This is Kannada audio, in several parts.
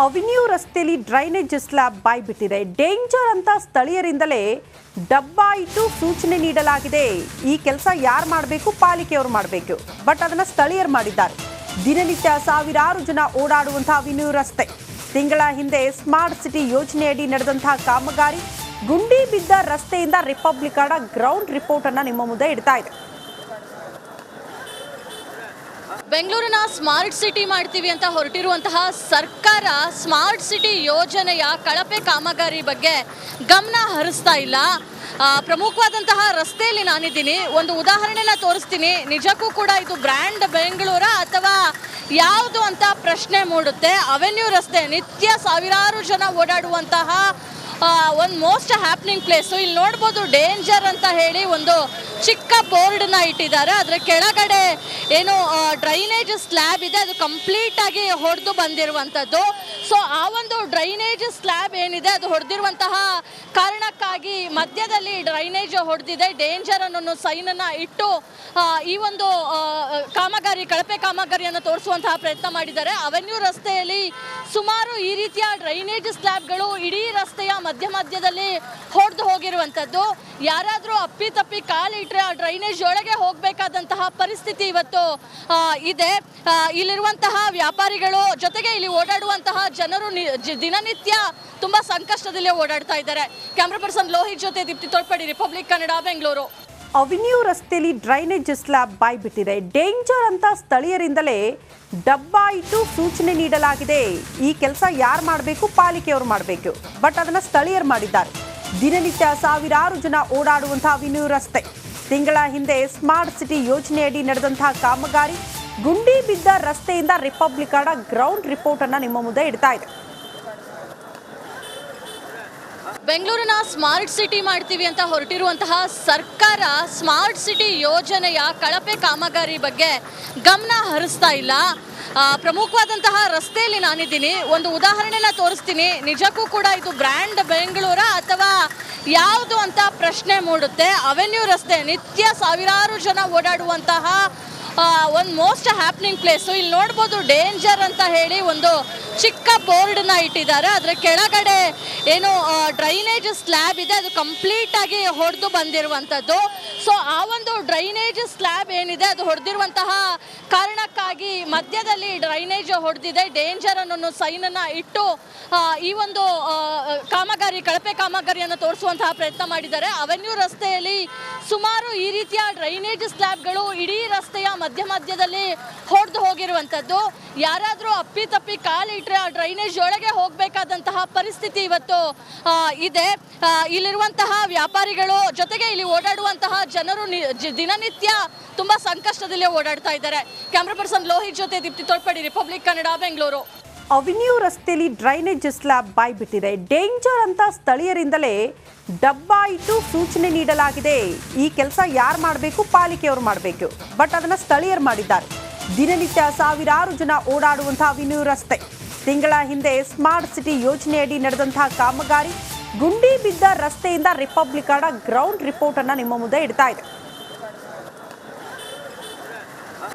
ಅವೆನ್ಯೂ ರಸ್ತೆಯಲ್ಲಿ ಡ್ರೈನೇಜ್ ಸ್ಲ್ಯಾಬ್ ಬಾಯ್ಬಿಟ್ಟಿದೆ. ಡೇಂಜರ್ ಅಂತ ಸ್ಥಳೀಯರಿಂದಲೇ ಡಬ್ಬ ಇಟ್ಟು ಸೂಚನೆ ನೀಡಲಾಗಿದೆ. ಈ ಕೆಲಸ ಯಾರು ಮಾಡಬೇಕು? ಪಾಲಿಕೆಯವರು ಮಾಡಬೇಕು. ಬಟ್ ಅದನ್ನ ಸ್ಥಳೀಯರು ಮಾಡಿದ್ದಾರೆ. ದಿನನಿತ್ಯ ಸಾವಿರಾರು ಜನ ಓಡಾಡುವಂತಹ ಅವೆನ್ಯೂ ರಸ್ತೆ. ತಿಂಗಳ ಹಿಂದೆ ಸ್ಮಾರ್ಟ್ ಸಿಟಿ ಯೋಜನೆಯಡಿ ನಡೆದಂತಹ ಕಾಮಗಾರಿ ಗುಂಡಿ ಬಿದ್ದ ರಸ್ತೆಯಿಂದ ರಿಪಬ್ಲಿಕ್ ಕಾರ್ಡ್ ಗ್ರೌಂಡ್ ರಿಪೋರ್ಟ್ ಅನ್ನ ನಿಮ್ಮ ಮುಂದೆ ಇಡ್ತಾ ಇದೆ. ಬೆಂಗಳೂರಿನ ಸ್ಮಾರ್ಟ್ ಸಿಟಿ ಮಾಡ್ತೀವಿ ಅಂತ ಹೊರಟಿರುವಂತಹ ಸರ್ಕಾರ ಸ್ಮಾರ್ಟ್ ಸಿಟಿ ಯೋಜನೆಯ ಕಳಪೆ ಕಾಮಗಾರಿ ಬಗ್ಗೆ ಗಮನ ಹರಿಸ್ತಾ ಇಲ್ಲ. ಪ್ರಮುಖವಾದಂತಹ ರಸ್ತೆಯಲ್ಲಿ ನಾನಿದ್ದೀನಿ. ಒಂದು ಉದಾಹರಣೆನ ತೋರಿಸ್ತೀನಿ. ನಿಜಕ್ಕೂ ಕೂಡ ಇದು ಬ್ರ್ಯಾಂಡ್ ಬೆಂಗಳೂರ ಅಥವಾ ಯಾವುದು ಅಂತ ಪ್ರಶ್ನೆ ಮೂಡುತ್ತೆ. ಅವೆನ್ಯೂ ರಸ್ತೆ ನಿತ್ಯ ಸಾವಿರಾರು ಜನ ಓಡಾಡುವಂತಹ ಒಂದು ಮೋಸ್ಟ್ ಹ್ಯಾಪ್ನಿಂಗ್ ಪ್ಲೇಸು. ಇಲ್ಲಿ ನೋಡ್ಬೋದು ಡೇಂಜರ್ ಅಂತ ಹೇಳಿ ಒಂದು ಚಿಕ್ಕ ಬೋರ್ಡ್ನ ಇಟ್ಟಿದ್ದಾರೆ. ಅದರ ಕೆಳಗಡೆ ಏನು ಡ್ರೈನೇಜ್ ಸ್ಲ್ಯಾಬ್ ಇದೆ, ಅದು ಕಂಪ್ಲೀಟ್ ಆಗಿ ಹೊಡೆದು ಬಂದಿರುವಂಥದ್ದು. ಸೊ ಆ ಒಂದು ಡ್ರೈನೇಜ್ ಸ್ಲ್ಯಾಬ್ ಏನಿದೆ ಅದು ಹೊಡೆದಿರುವಂತಹ ಕಾರಣಕ್ಕಾಗಿ ಮಧ್ಯದಲ್ಲಿ ಡ್ರೈನೇಜ್ ಹೊಡೆದಿದೆ. ಡೇಂಜರ್ ಅನ್ನೋ ಸೈನನ್ನು ಇಟ್ಟು ಈ ಒಂದು ಕಾಮಗಾರಿ ಕಳಪೆ ಕಾಮಗಾರಿಯನ್ನು ತೋರಿಸುವಂತಹ ಪ್ರಯತ್ನ ಮಾಡಿದ್ದಾರೆ. ಅವೆನ್ಯೂ ರಸ್ತೆಯಲ್ಲಿ ಸುಮಾರು ಈ ರೀತಿಯ ಡ್ರೈನೇಜ್ ಸ್ಲ್ಯಾಬ್ಗಳು ಇಡೀ ರಸ್ತೆಯ ಮಧ್ಯದಲ್ಲಿ ಹೊಡೆದು ಹೋಗಿರುವಂಥದ್ದು. ಯಾರಾದರೂ ಅಪ್ಪಿತಪ್ಪಿ ಕಾಲಿಟ್ರೆ ಆ ಡ್ರೈನೇಜ್ ಒಳಗೆ ಹೋಗಬೇಕಾದಂತಹ ಪರಿಸ್ಥಿತಿ ಇವತ್ತು ಇದೆ. ಇಲ್ಲಿರುವಂತಹ ವ್ಯಾಪಾರಿಗಳು ಜೊತೆಗೆ ಇಲ್ಲಿ ಓಡಾಡುವಂತಹ ಜನರು ದಿನನಿತ್ಯ ತುಂಬಾ ಸಂಕಷ್ಟದಲ್ಲೇ ಓಡಾಡ್ತಾ ಇದ್ದಾರೆ. ಕ್ಯಾಮ್ರಾ ಪರ್ಸನ್ ಲೋಹಿತ್ ಜೊತೆ ದೀಪ್ತಿ ತೋಡ್ಪಡಿ, ರಿಪಬ್ಲಿಕ್ ಕನ್ನಡ, ಬೆಂಗಳೂರು. ಅವೆನ್ಯೂ ರಸ್ತೆಯಲ್ಲಿ ಡ್ರೈನೇಜ್ ಸ್ಲ್ಯಾಬ್ ಬಾಯ್ಬಿಟ್ಟಿದೆ. ಡೇಂಜರ್ ಅಂತ ಸ್ಥಳೀಯರಿಂದಲೇ ಡಬ್ಬ ಇಟ್ಟು ಸೂಚನೆ ನೀಡಲಾಗಿದೆ. ಈ ಕೆಲಸ ಯಾರು ಮಾಡಬೇಕು? ಪಾಲಿಕೆಯವರು ಮಾಡಬೇಕು. ಬಟ್ ಅದನ್ನ ಸ್ಥಳೀಯರು ಮಾಡಿದ್ದಾರೆ. ದಿನನಿತ್ಯ ಸಾವಿರಾರು ಜನ ಓಡಾಡುವಂತಹ ಅವೆನ್ಯೂ ರಸ್ತೆ. ತಿಂಗಳ ಹಿಂದೆ ಸ್ಮಾರ್ಟ್ ಸಿಟಿ ಯೋಜನೆಯಡಿ ನಡೆದಂತಹ ಕಾಮಗಾರಿ ಗುಂಡಿ ಬಿದ್ದ ರಸ್ತೆಯಿಂದ ರಿಪಬ್ಲಿಕ್ ಕಾರ್ಡ್ ಗ್ರೌಂಡ್ ರಿಪೋರ್ಟ್ ಅನ್ನ ನಿಮ್ಮ ಮುಂದೆ ಇಡ್ತಾ ಇದೆ. ಬೆಂಗಳೂರಿನ ಸ್ಮಾರ್ಟ್ ಸಿಟಿ ಮಾಡ್ತೀವಿ ಅಂತ ಹೊರಟಿರುವಂತಹ ಸರ್ಕಾರ ಸ್ಮಾರ್ಟ್ ಸಿಟಿ ಯೋಜನೆಯ ಕಳಪೆ ಕಾಮಗಾರಿ ಬಗ್ಗೆ ಗಮನ ಹರಿಸ್ತಾ ಇಲ್ಲ. ಪ್ರಮುಖವಾದಂತಹ ರಸ್ತೆಯಲ್ಲಿ ನಾನಿದ್ದೀನಿ. ಒಂದು ಉದಾಹರಣೆನ ತೋರಿಸ್ತೀನಿ. ನಿಜಕ್ಕೂ ಕೂಡ ಇದು ಬ್ರ್ಯಾಂಡ್ ಬೆಂಗಳೂರ ಅಥವಾ ಯಾವುದು ಅಂತ ಪ್ರಶ್ನೆ ಮೂಡುತ್ತೆ. ಅವೆನ್ಯೂ ರಸ್ತೆ ನಿತ್ಯ ಸಾವಿರಾರು ಜನ ಓಡಾಡುವಂತಹ ಒಂದು ಮೋಸ್ಟ್ ಹ್ಯಾಪ್ನಿಂಗ್ ಪ್ಲೇಸು. ಇಲ್ಲಿ ನೋಡ್ಬೋದು ಡೇಂಜರ್ ಅಂತ ಹೇಳಿ ಒಂದು ಚಿಕ್ಕ ಬೋರ್ಡ್ನ ಇಟ್ಟಿದ್ದಾರೆ. ಅದರ ಕೆಳಗಡೆ ಏನು ಡ್ರೈನೇಜ್ ಸ್ಲ್ಯಾಬ್ ಇದೆ, ಅದು ಕಂಪ್ಲೀಟ್ ಆಗಿ ಹೊಡೆದು ಬಂದಿರುವಂಥದ್ದು. ಸೊ ಆ ಒಂದು ಡ್ರೈನೇಜ್ ಸ್ಲ್ಯಾಬ್ ಏನಿದೆ ಅದು ಹೊಡೆದಿರುವಂತಹ ಕಾರಣಕ್ಕಾಗಿ ಮಧ್ಯದಲ್ಲಿ ಡ್ರೈನೇಜ್ ಹೊಡೆದಿದೆ. ಡೇಂಜರ್ ಅನ್ನೋ ಸೈನನ್ನು ಇಟ್ಟು ಈ ಒಂದು ಕಾಮಗಾರಿ ಕಳಪೆ ಕಾಮಗಾರಿಯನ್ನು ತೋರಿಸುವಂತಹ ಪ್ರಯತ್ನ ಮಾಡಿದ್ದಾರೆ. ಅವೆನ್ಯೂ ರಸ್ತೆಯಲ್ಲಿ ಸುಮಾರು ಈ ರೀತಿಯ ಡ್ರೈನೇಜ್ ಸ್ಲ್ಯಾಬ್ಗಳು ಇಡೀ ರಸ್ತೆಯ ಮಧ್ಯದಲ್ಲಿ ಹೊಡೆದು ಹೋಗಿರುವಂಥದ್ದು. ಯಾರಾದರೂ ಅಪ್ಪಿತಪ್ಪಿ ಕಾಲಿಟ್ರೆ ಆ ಡ್ರೈನೇಜ್ ಒಳಗೆ ಹೋಗಬೇಕಾದಂತಹ ಪರಿಸ್ಥಿತಿ ಇವತ್ತು ಇದೆ. ಇಲ್ಲಿರುವಂತಹ ವ್ಯಾಪಾರಿಗಳು ಜೊತೆಗೆ ಇಲ್ಲಿ ಓಡಾಡುವಂತಹ ಜನರು ದಿನನಿತ್ಯ ತುಂಬಾ ಸಂಕಷ್ಟದಲ್ಲೇ ಓಡಾಡ್ತಾ ಇದ್ದಾರೆ. ಕ್ಯಾಮ್ರಾ ಪರ್ಸನ್ ಲೋಹಿತ್ ಜೊತೆ ದೀಪ್ತಿ ತೋಡ್ಪಡಿ, ರಿಪಬ್ಲಿಕ್ ಕನ್ನಡ, ಬೆಂಗಳೂರು. ಅವೆನ್ಯೂ ರಸ್ತೆಯಲ್ಲಿ ಡ್ರೈನೇಜ್ ಸ್ಲ್ಯಾಬ್ ಬಾಯ್ಬಿಟ್ಟಿದೆ. ಡೇಂಜರ್ ಅಂತ ಸ್ಥಳೀಯರಿಂದಲೇ ಡಬ್ಬ ಇಟ್ಟು ಸೂಚನೆ ನೀಡಲಾಗಿದೆ. ಈ ಕೆಲಸ ಯಾರು ಮಾಡಬೇಕು? ಪಾಲಿಕೆಯವರು ಮಾಡಬೇಕು. ಬಟ್ ಅದನ್ನ ಸ್ಥಳೀಯರು ಮಾಡಿದ್ದಾರೆ. ದಿನನಿತ್ಯ ಸಾವಿರಾರು ಜನ ಓಡಾಡುವಂತಹ ಅವೆನ್ಯೂ ರಸ್ತೆ. ತಿಂಗಳ ಹಿಂದೆ ಸ್ಮಾರ್ಟ್ ಸಿಟಿ ಯೋಜನೆಯಡಿ ನಡೆದಂತಹ ಕಾಮಗಾರಿ ಗುಂಡಿ ಬಿದ್ದ ರಸ್ತೆಯಿಂದ ರಿಪಬ್ಲಿಕ್ ಕಾರ್ಡ್ ಗ್ರೌಂಡ್ ರಿಪೋರ್ಟ್ ಅನ್ನ ನಿಮ್ಮ ಮುಂದೆ ಇಡ್ತಾ ಇದೆ.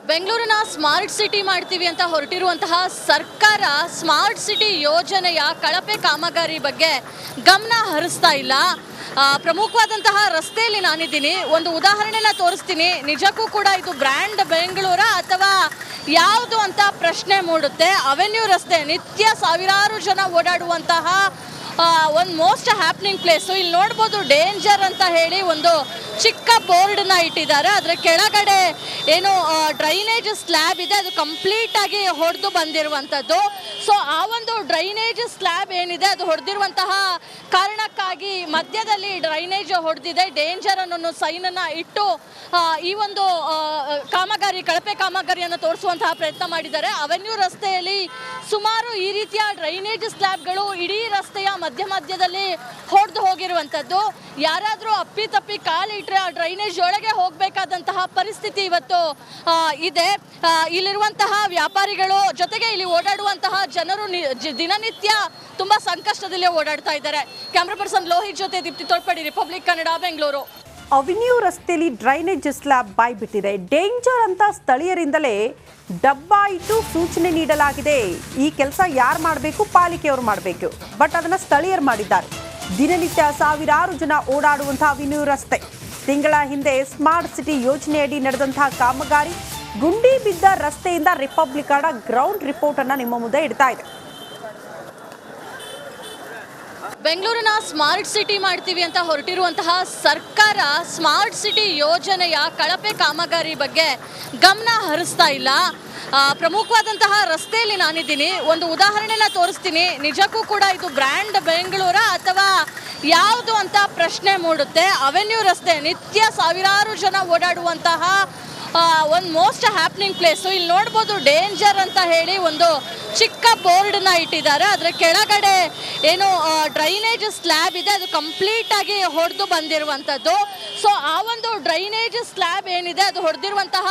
ಬೆಂಗಳೂರಿನ ಸ್ಮಾರ್ಟ್ ಸಿಟಿ ಮಾಡ್ತೀವಿ ಅಂತ ಹೊರಟಿರುವಂತಹ ಸರ್ಕಾರ ಸ್ಮಾರ್ಟ್ ಸಿಟಿ ಯೋಜನೆಯ ಕಳಪೆ ಕಾಮಗಾರಿ ಬಗ್ಗೆ ಗಮನ ಹರಿಸ್ತಾ ಇಲ್ಲ. ಪ್ರಮುಖವಾದಂತಹ ರಸ್ತೆಯಲ್ಲಿ ನಾನಿದ್ದೀನಿ. ಒಂದು ಉದಾಹರಣೆನ ತೋರಿಸ್ತೀನಿ. ನಿಜಕ್ಕೂ ಕೂಡ ಇದು ಬ್ರ್ಯಾಂಡ್ ಬೆಂಗಳೂರ ಅಥವಾ ಯಾವುದು ಅಂತ ಪ್ರಶ್ನೆ ಮೂಡುತ್ತೆ. ಅವೆನ್ಯೂ ರಸ್ತೆ ನಿತ್ಯ ಸಾವಿರಾರು ಜನ ಓಡಾಡುವಂತಹ ಒಂದು ಮೋಸ್ಟ್ ಹ್ಯಾಪ್ನಿಂಗ್ ಪ್ಲೇಸು. ಇಲ್ಲಿ ನೋಡ್ಬೋದು ಡೇಂಜರ್ ಅಂತ ಹೇಳಿ ಒಂದು ಚಿಕ್ಕ ಬೋರ್ಡ್ನ ಇಟ್ಟಿದ್ದಾರೆ. ಅದರ ಕೆಳಗಡೆ ಏನು ಡ್ರೈನೇಜ್ ಸ್ಲ್ಯಾಬ್ ಇದೆ, ಅದು ಕಂಪ್ಲೀಟ್ ಆಗಿ ಹೊಡೆದು ಬಂದಿರುವಂಥದ್ದು. ಸೊ ಆ ಒಂದು ಡ್ರೈನೇಜ್ ಸ್ಲ್ಯಾಬ್ ಏನಿದೆ ಅದು ಹೊಡೆದಿರುವಂತಹ ಕಾರಣಕ್ಕಾಗಿ ಮಧ್ಯದಲ್ಲಿ ಡ್ರೈನೇಜ್ ಹೊಡೆದಿದೆ. ಡೇಂಜರ್ ಅನ್ನೋ ಸೈನನ್ನು ಇಟ್ಟು ಈ ಒಂದು ಕಾಮಗಾರಿ ಕಳಪೆ ಕಾಮಗಾರಿಯನ್ನು ತೋರಿಸುವಂತಹ ಪ್ರಯತ್ನ ಮಾಡಿದ್ದಾರೆ. ಅವೆನ್ಯೂ ರಸ್ತೆಯಲ್ಲಿ ಸುಮಾರು ಈ ರೀತಿಯ ಡ್ರೈನೇಜ್ ಸ್ಲ್ಯಾಬ್ಗಳು ಇಡೀ ರಸ್ತೆಯ ಮಧ್ಯದಲ್ಲಿ ಹೊಡೆದು ಹೋಗಿರುವಂಥದ್ದು. ಯಾರಾದರೂ ಅಪ್ಪಿತಪ್ಪಿ ಕಾಲಿಟ್ರೆ ಆ ಡ್ರೈನೇಜ್ ಒಳಗೆ ಹೋಗಬೇಕಾದಂತಹ ಪರಿಸ್ಥಿತಿ ಇವತ್ತು ಇದೆ. ಇಲ್ಲಿರುವಂತಹ ವ್ಯಾಪಾರಿಗಳು ಜೊತೆಗೆ ಇಲ್ಲಿ ಓಡಾಡುವಂತಹ ಜನರು ದಿನನಿತ್ಯ ತುಂಬಾ ಸಂಕಷ್ಟದಲ್ಲೇ ಓಡಾಡ್ತಾ ಇದ್ದಾರೆ. ಕ್ಯಾಮ್ರಾ ಪರ್ಸನ್ ಲೋಹಿತ್ ಜೊತೆ ದೀಪ್ತಿ ತೋಡ್ಪಡಿ, ರಿಪಬ್ಲಿಕ್ ಕನ್ನಡ, ಬೆಂಗಳೂರು. ಅವೆನ್ಯೂ ರಸ್ತೆಯಲ್ಲಿ ಡ್ರೈನೇಜ್ ಸ್ಲ್ಯಾಬ್ ಬಾಯ್ಬಿಟ್ಟಿದೆ. ಡೇಂಜರ್ ಅಂತ ಸ್ಥಳೀಯರಿಂದಲೇ ಡಬ್ಬ ಇಟ್ಟು ಸೂಚನೆ ನೀಡಲಾಗಿದೆ. ಈ ಕೆಲಸ ಯಾರು ಮಾಡಬೇಕು? ಪಾಲಿಕೆಯವರು ಮಾಡಬೇಕು. ಬಟ್ ಅದನ್ನು ಸ್ಥಳೀಯರು ಮಾಡಿದ್ದಾರೆ. ದಿನನಿತ್ಯ ಸಾವಿರಾರು ಜನ ಓಡಾಡುವಂತಹ ಅವೆನ್ಯೂ ರಸ್ತೆ. ತಿಂಗಳ ಹಿಂದೆ ಸ್ಮಾರ್ಟ್ ಸಿಟಿ ಯೋಜನೆಯಡಿ ನಡೆದಂತಹ ಕಾಮಗಾರಿ ಗುಂಡಿ ಬಿದ್ದ ರಸ್ತೆಯಿಂದ ರಿಪಬ್ಲಿಕನ ಗ್ರೌಂಡ್ ರಿಪೋರ್ಟ್ ಅನ್ನ ನಿಮ್ಮ ಮುಂದೆ ಇಡ್ತಾ ಇದೆ. ಬೆಂಗಳೂರಿನ ಸ್ಮಾರ್ಟ್ ಸಿಟಿ ಮಾಡ್ತೀವಿ ಅಂತ ಹೊರಟಿರುವಂತಹ ಸರ್ಕಾರ ಸ್ಮಾರ್ಟ್ ಸಿಟಿ ಯೋಜನೆಯ ಕಳಪೆ ಕಾಮಗಾರಿ ಬಗ್ಗೆ ಗಮನ ಹರಿಸ್ತಾ ಇಲ್ಲ. ಪ್ರಮುಖವಾದಂತಹ ರಸ್ತೆಯಲ್ಲಿ ನಾನಿದ್ದೀನಿ. ಒಂದು ಉದಾಹರಣೆನ ತೋರಿಸ್ತೀನಿ. ನಿಜಕ್ಕೂ ಕೂಡ ಇದು ಬ್ರ್ಯಾಂಡ್ ಬೆಂಗಳೂರ ಅಥವಾ ಯಾವುದು ಅಂತ ಪ್ರಶ್ನೆ ಮೂಡುತ್ತೆ. ಅವೆನ್ಯೂ ರಸ್ತೆ ನಿತ್ಯ ಸಾವಿರಾರು ಜನ ಓಡಾಡುವಂತಹ ಒಂದು ಮೋಸ್ಟ್ ಹ್ಯಾಪ್ನಿಂಗ್ ಪ್ಲೇಸು. ಇಲ್ಲಿ ನೋಡ್ಬೋದು ಡೇಂಜರ್ ಅಂತ ಹೇಳಿ ಒಂದು ಚಿಕ್ಕ ಬೋರ್ಡ್ನ ಇಟ್ಟಿದ್ದಾರೆ. ಅದರ ಕೆಳಗಡೆ ಏನು ಡ್ರೈನೇಜ್ ಸ್ಲ್ಯಾಬ್ ಇದೆ, ಅದು ಕಂಪ್ಲೀಟ್ ಆಗಿ ಹೊಡೆದು ಬಂದಿರುವಂಥದ್ದು. ಸೊ ಆ ಒಂದು ಡ್ರೈನೇಜ್ ಸ್ಲ್ಯಾಬ್ ಏನಿದೆ ಅದು ಹೊಡೆದಿರುವಂತಹ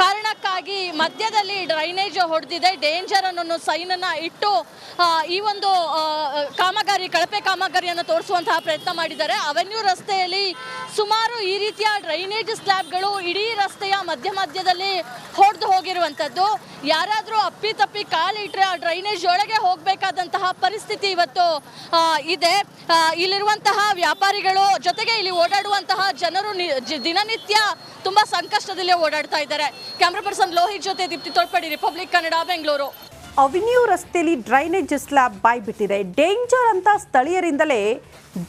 ಕಾರಣಕ್ಕಾಗಿ ಮಧ್ಯದಲ್ಲಿ ಡ್ರೈನೇಜ್ ಹೊಡೆದಿದೆ. ಡೇಂಜರ್ ಅನ್ನೋ ಸೈನನ್ನು ಇಟ್ಟು ಈ ಒಂದು ಕಾಮಗಾರಿ ಕಳಪೆ ಕಾಮಗಾರಿಯನ್ನು ತೋರಿಸುವಂತಹ ಪ್ರಯತ್ನ ಮಾಡಿದ್ದಾರೆ. ಅವೆನ್ಯೂ ರಸ್ತೆಯಲ್ಲಿ ಸುಮಾರು ಈ ರೀತಿಯ ಡ್ರೈನೇಜ್ ಸ್ಲ್ಯಾಬ್ಗಳು ಇಡೀ ರಸ್ತೆಯ ಮಧ್ಯದಲ್ಲಿ ಹೊಡೆದು ಹೋಗಿರುವಂಥದ್ದು. ಯಾರಾದರೂ ಅಪ್ಪಿತಪ್ಪಿ ಕಾಲಿಟ್ರೆ ಆ ಡ್ರೈನೇಜ್ ಒಳಗೆ ಹೋಗಬೇಕಾದಂತಹ ಪರಿಸ್ಥಿತಿ ಇವತ್ತು ಇದೆ. ಇಲ್ಲಿರುವಂತಹ ವ್ಯಾಪಾರಿಗಳು ಜೊತೆಗೆ ಇಲ್ಲಿ ಓಡಾಡುವಂತಹ ಜನರು ದಿನನಿತ್ಯ ತುಂಬಾ ಸಂಕಷ್ಟದಲ್ಲೇ ಓಡಾಡ್ತಾ ಇದ್ದಾರೆ. ಕ್ಯಾಮ್ರಾ ಪರ್ಸನ್ ಲೋಹಿತ್ ಜೊತೆ ದೀಪ್ತಿ ತೋಳ್ಪಡಿ, ರಿಪಬ್ಲಿಕ್ ಕನ್ನಡ, ಬೆಂಗಳೂರು. ಅವೆನ್ಯೂ ರಸ್ತೆಯಲ್ಲಿ ಡ್ರೈನೇಜ್ ಸ್ಲ್ಯಾಬ್ ಬಾಯ್ಬಿಟ್ಟಿದೆ. ಡೇಂಜರ್ ಅಂತ ಸ್ಥಳೀಯರಿಂದಲೇ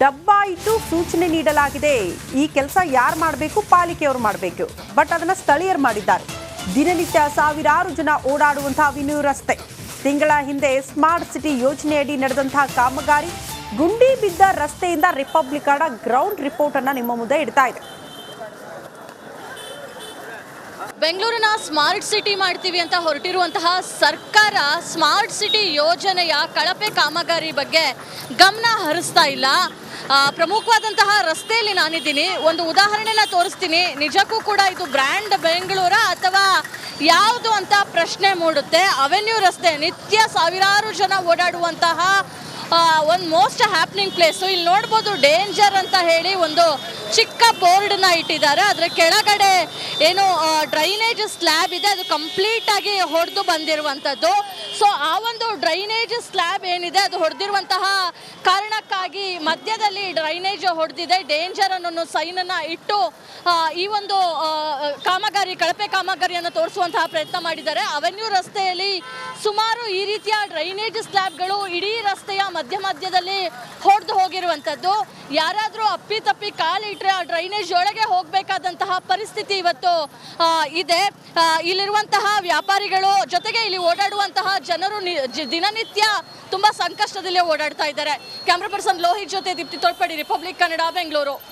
ಡಬ್ಬ ಇಟ್ಟು ಸೂಚನೆ ನೀಡಲಾಗಿದೆ. ಈ ಕೆಲಸ ಯಾರು ಮಾಡಬೇಕು? ಪಾಲಿಕೆಯವರು ಮಾಡಬೇಕು. ಬಟ್ ಅದನ್ನು ಸ್ಥಳೀಯರು ಮಾಡಿದ್ದಾರೆ. ದಿನನಿತ್ಯ ಸಾವಿರಾರು ಜನ ಓಡಾಡುವಂತಹ ಅವೆನ್ಯೂ ರಸ್ತೆ. ತಿಂಗಳ ಹಿಂದೆ ಸ್ಮಾರ್ಟ್ ಸಿಟಿ ಯೋಜನೆಯಡಿ ನಡೆದಂತಹ ಕಾಮಗಾರಿ ಗುಂಡಿ ಬಿದ್ದ ರಸ್ತೆಯಿಂದ ರಿಪಬ್ಲಿಕನ ಗ್ರೌಂಡ್ ರಿಪೋರ್ಟ್ ಅನ್ನ ನಿಮ್ಮ ಮುಂದೆ ಇಡ್ತಾ ಇದೆ. ಬೆಂಗಳೂರಿನ ಸ್ಮಾರ್ಟ್ ಸಿಟಿ ಮಾಡ್ತೀವಿ ಅಂತ ಹೊರಟಿರುವಂತಹ ಸರ್ಕಾರ ಸ್ಮಾರ್ಟ್ ಸಿಟಿ ಯೋಜನೆಯ ಕಳಪೆ ಕಾಮಗಾರಿ ಬಗ್ಗೆ ಗಮನ ಹರಿಸ್ತಾ ಇಲ್ಲ. ಪ್ರಮುಖವಾದಂತಹ ರಸ್ತೆಯಲ್ಲಿ ನಾನಿದ್ದೀನಿ. ಒಂದು ಉದಾಹರಣೆನ ತೋರಿಸ್ತೀನಿ. ನಿಜಕ್ಕೂ ಕೂಡ ಇದು ಬ್ರ್ಯಾಂಡ್ ಬೆಂಗಳೂರ ಅಥವಾ ಯಾವುದು ಅಂತ ಪ್ರಶ್ನೆ ಮೂಡುತ್ತೆ. ಅವೆನ್ಯೂ ರಸ್ತೆ ನಿತ್ಯ ಸಾವಿರಾರು ಜನ ಓಡಾಡುವಂತಹ ಒಂದು ಮೋಸ್ಟ್ ಹ್ಯಾಪ್ನಿಂಗ್ ಪ್ಲೇಸು. ಇಲ್ಲಿ ನೋಡ್ಬೋದು ಡೇಂಜರ್ ಅಂತ ಹೇಳಿ ಒಂದು ಚಿಕ್ಕ ಬೋರ್ಡ್ನ ಇಟ್ಟಿದ್ದಾರೆ. ಅದರ ಕೆಳಗಡೆ ಏನು ಡ್ರೈನೇಜ್ ಸ್ಲ್ಯಾಬ್ ಇದೆ, ಅದು ಕಂಪ್ಲೀಟ್ ಆಗಿ ಹೊಡೆದು ಬಂದಿರುವಂಥದ್ದು. ಸೊ ಆ ಒಂದು ಡ್ರೈನೇಜ್ ಸ್ಲ್ಯಾಬ್ ಏನಿದೆ ಅದು ಹೊಡೆದಿರುವಂತಹ ಕಾರಣಕ್ಕಾಗಿ ಮಧ್ಯದಲ್ಲಿ ಡ್ರೈನೇಜ್ ಹೊಡೆದಿದೆ. ಡೇಂಜರ್ ಅನ್ನೋ ಸೈನನ್ನು ಇಟ್ಟು ಈ ಒಂದು ಕಾಮಗಾರಿ ಕಳಪೆ ಕಾಮಗಾರಿಯನ್ನು ತೋರಿಸುವಂತಹ ಪ್ರಯತ್ನ ಮಾಡಿದ್ದಾರೆ. ಅವೆನ್ಯೂ ರಸ್ತೆಯಲ್ಲಿ ಸುಮಾರು ಈ ರೀತಿಯ ಡ್ರೈನೇಜ್ ಸ್ಲ್ಯಾಬ್ಗಳು ಇಡೀ ರಸ್ತೆಯ ಮಧ್ಯದಲ್ಲಿ ಹೊಡೆದು ಹೋಗಿರುವಂಥದ್ದು. ಯಾರಾದರೂ ಅಪ್ಪಿತಪ್ಪಿ ಕಾಲಿಟ್ರೆ ಆ ಡ್ರೈನೇಜ್ ಒಳಗೆ ಹೋಗಬೇಕಾದಂತಹ ಪರಿಸ್ಥಿತಿ ಇವತ್ತು ಇದೆ. ಇಲ್ಲಿರುವಂತಹ ವ್ಯಾಪಾರಿಗಳು ಜೊತೆಗೆ ಇಲ್ಲಿ ಓಡಾಡುವಂತಹ ಜನರು ದಿನನಿತ್ಯ ತುಂಬಾ ಸಂಕಷ್ಟದಲ್ಲೇ ಓಡಾಡ್ತಾ ಇದ್ದಾರೆ. ಕ್ಯಾಮ್ರಾ ಪರ್ಸನ್ ಲೋಹಿತ್ ಜೊತೆ ದೀಪ್ತಿ ತೋಳ್ಪಡಿ, ರಿಪಬ್ಲಿಕ್ ಕನ್ನಡ, ಬೆಂಗಳೂರು.